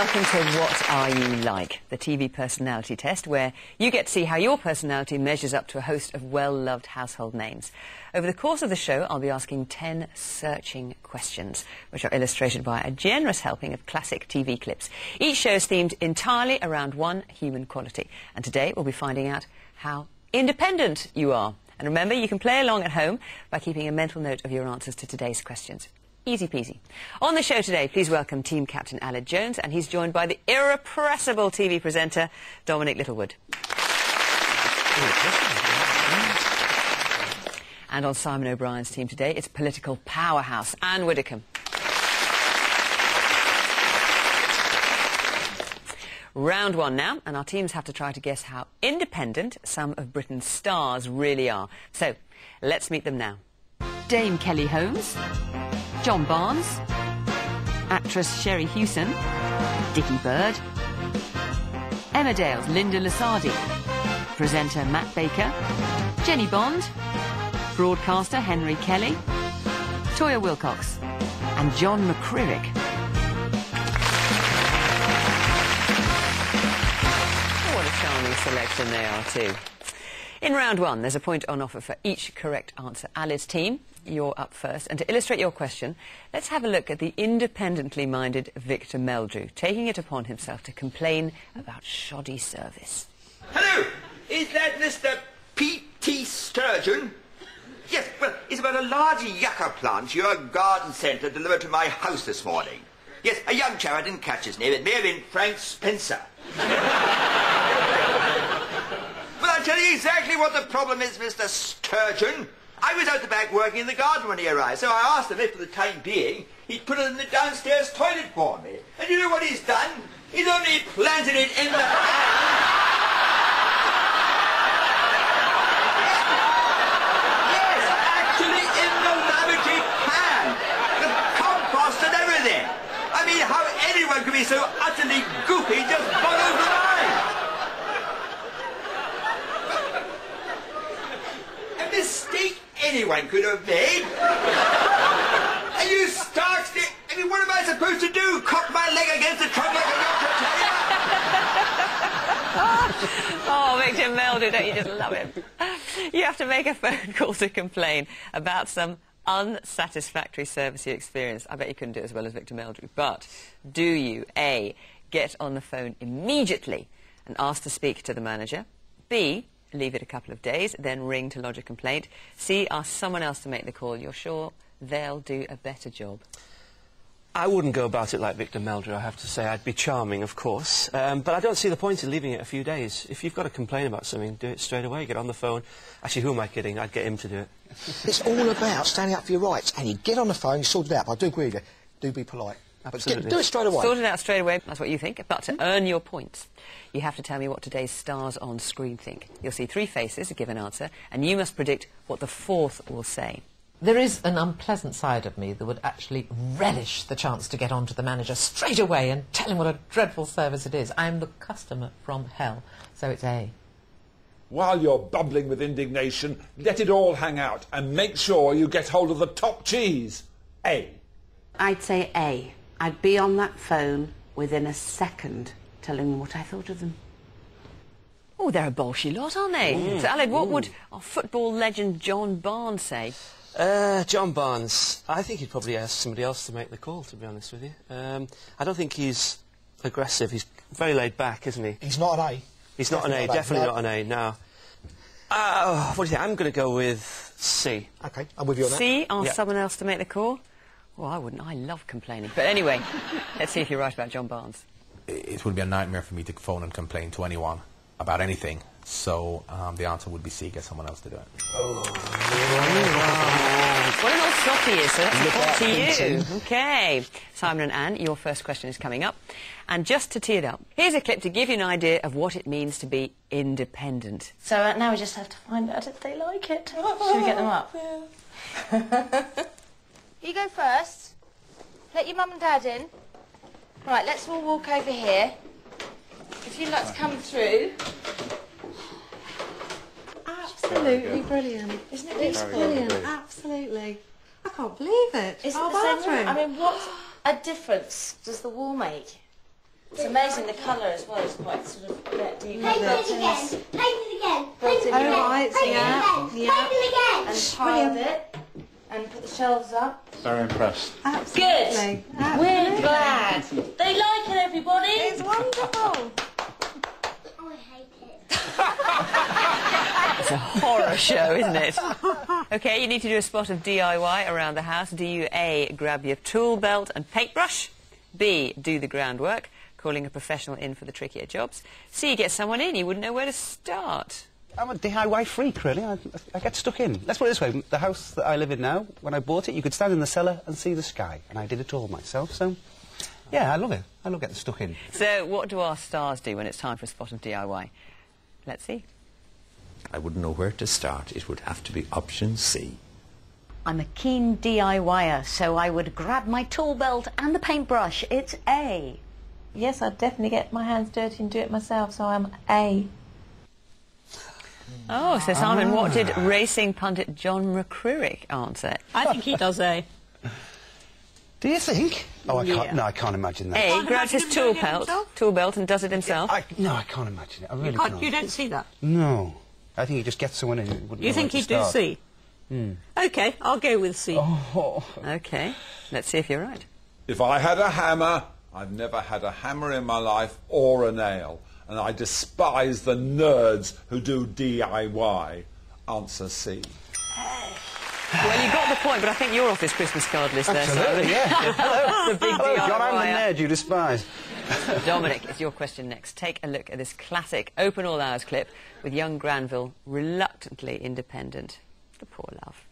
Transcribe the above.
welcome to What Are You Like, the TV personality test, where you get to see how your personality measures up to a host of well-loved household names. Over the course of the show, I'll be asking 10 searching questions, which are illustrated by a generous helping of classic TV clips. Each show is themed entirely around one human quality, and today we'll be finding out how independent you are. And remember, you can play along at home by keeping a mental note of your answers to today's questions. Easy peasy. On the show today, please welcome team captain Aled Jones, and he's joined by the irrepressible TV presenter Dominic Littlewood. And on Simon O'Brien's team today, it's political powerhouse Anne Widdecombe. Round one now, and our teams have to try to guess how independent some of Britain's stars really are. So, let's meet them now. Dame Kelly Holmes, John Barnes, actress Sherry Hewson, Dickie Bird, Emma Dale's Linda Lusardi, presenter Matt Baker, Jenny Bond, broadcaster Henry Kelly, Toya Wilcox, and John McCririck. Oh, what a charming selection they are too. In round one, there's a point on offer for each correct answer. Aled's team, you're up first. And to illustrate your question, let's have a look at the independently minded Victor Meldrew, taking it upon himself to complain about shoddy service. Hello! Is that Mr. P.T. Sturgeon? Yes, well, it's about a large yucca plant to your garden centre delivered to my house this morning. Yes, a young chap, I didn't catch his name. It may have been Frank Spencer. Well, I'll tell you exactly what the problem is, Mr. Sturgeon. I was out the back working in the garden when he arrived, so I asked him if, for the time being, he'd put it in the downstairs toilet for me. And you know what he's done? He's only planted it in the pan. Yes, actually in the lavatory pan. With compost and everything. I mean, how anyone could be so utterly goofy just boggles the mind. A mistake anyone could have made. And you starks, I mean, what am I supposed to do? Cock my leg against the trunk like a Yorkshire terrier? Oh, Victor Meldrew, don't you just love him? You have to make a phone call to complain about some unsatisfactory service you experienced. I bet you couldn't do it as well as Victor Meldrew. But do you, A, get on the phone immediately and ask to speak to the manager? B, leave it a couple of days, then ring to lodge a complaint? C, ask someone else to make the call. You're sure they'll do a better job? I wouldn't go about it like Victor Meldrew, I have to say. I'd be charming, of course. But I don't see the point in leaving it a few days. If you've got to complain about something, do it straight away. Get on the phone. Actually, who am I kidding? I'd get him to do it. It's all about standing up for your rights. And you get on the phone, you sort it out. But I do agree with you. Do be polite. Absolutely. Do it straight away. Sort it out straight away. That's what you think. But to earn your points, you have to tell me what today's stars on screen think. You'll see three faces, give an answer, and you must predict what the fourth will say. There is an unpleasant side of me that would actually relish the chance to get on to the manager straight away and tell him what a dreadful service it is. I'm the customer from hell, so it's A. While you're bubbling with indignation, let it all hang out and make sure you get hold of the top cheese. A. I'd say A. I'd be on that phone within a second telling them what I thought of them. Oh, they're a bolshy lot, aren't they? So, Aled, what would our football legend John Barnes say? John Barnes, I think he'd probably ask somebody else to make the call, to be honest with you. I don't think he's aggressive. He's very laid back, isn't he? He's not an A. He's not an A, definitely not an A, no. What do you think? I'm going to go with C. OK, I'm with you on that. C, ask Yeah. someone else to make the call? Well, I wouldn't. I love complaining. But anyway, let's see if you're right about John Barnes. It would be a nightmare for me to phone and complain to anyone about anything. So the answer would be C, get someone else to do it. Oh. What an old sot he is, so that's a point to you. OK. Simon and Anne, your first question is coming up. And just to tee it up, here's a clip to give you an idea of what it means to be independent. So now we just have to find out if they like it. Should we get them up? Yeah. You go first. Let your mum and dad in. Right, let's all walk over here. If you'd like to come through. Absolutely brilliant. Isn't it beautiful? It's brilliant, absolutely. I can't believe it. Isn't Our the same bathroom. room? I mean, what a difference does the wall make? It's amazing the colour as well is quite sort of deep. Paint it again. Paint it again. Built in Oh, right, yeah. Paint it again. And tiled it and put the shelves up. Very impressed. Good. We're glad. They like it, everybody. It's wonderful. Oh, I hate it. It's a horror show, isn't it? OK, you need to do a spot of DIY around the house. Do you A, grab your tool belt and paintbrush? B, do the groundwork, calling a professional in for the trickier jobs? C, get someone in, you wouldn't know where to start. I'm a DIY freak, really. I get stuck in. Let's put it this way. The house that I live in now, when I bought it, you could stand in the cellar and see the sky. And I did it all myself, so... Yeah, I love it. I love getting stuck in. So what do our stars do when it's time for a spot of DIY? Let's see. I wouldn't know where to start. It would have to be option C. I'm a keen DIYer, so I would grab my tool belt and the paintbrush. It's A. Yes, I'd definitely get my hands dirty and do it myself, so I'm A. Oh, so Simon, what did racing pundit John McCririck answer? I think he does A. Do you think? Oh, I can't. No, I can't imagine that. A, grabs his tool belt and does it himself. No, I can't imagine it. I really can't. You don't see that? No. I think he just gets someone in who wouldn't You know think where he'd to do start. C? OK, I'll go with C. Oh. OK, let's see if you're right. If I had a hammer, I've never had a hammer in my life or a nail. And I despise the nerds who do DIY. Answer C. Well, you got the point, but I think you're off this Christmas card list there, Simon. Absolutely, yeah. The big Hello, John, I'm the DIYer. nerd you despise. Dominic, it's your question next. Take a look at this classic Open All Hours clip with young Granville reluctantly independent. The poor love.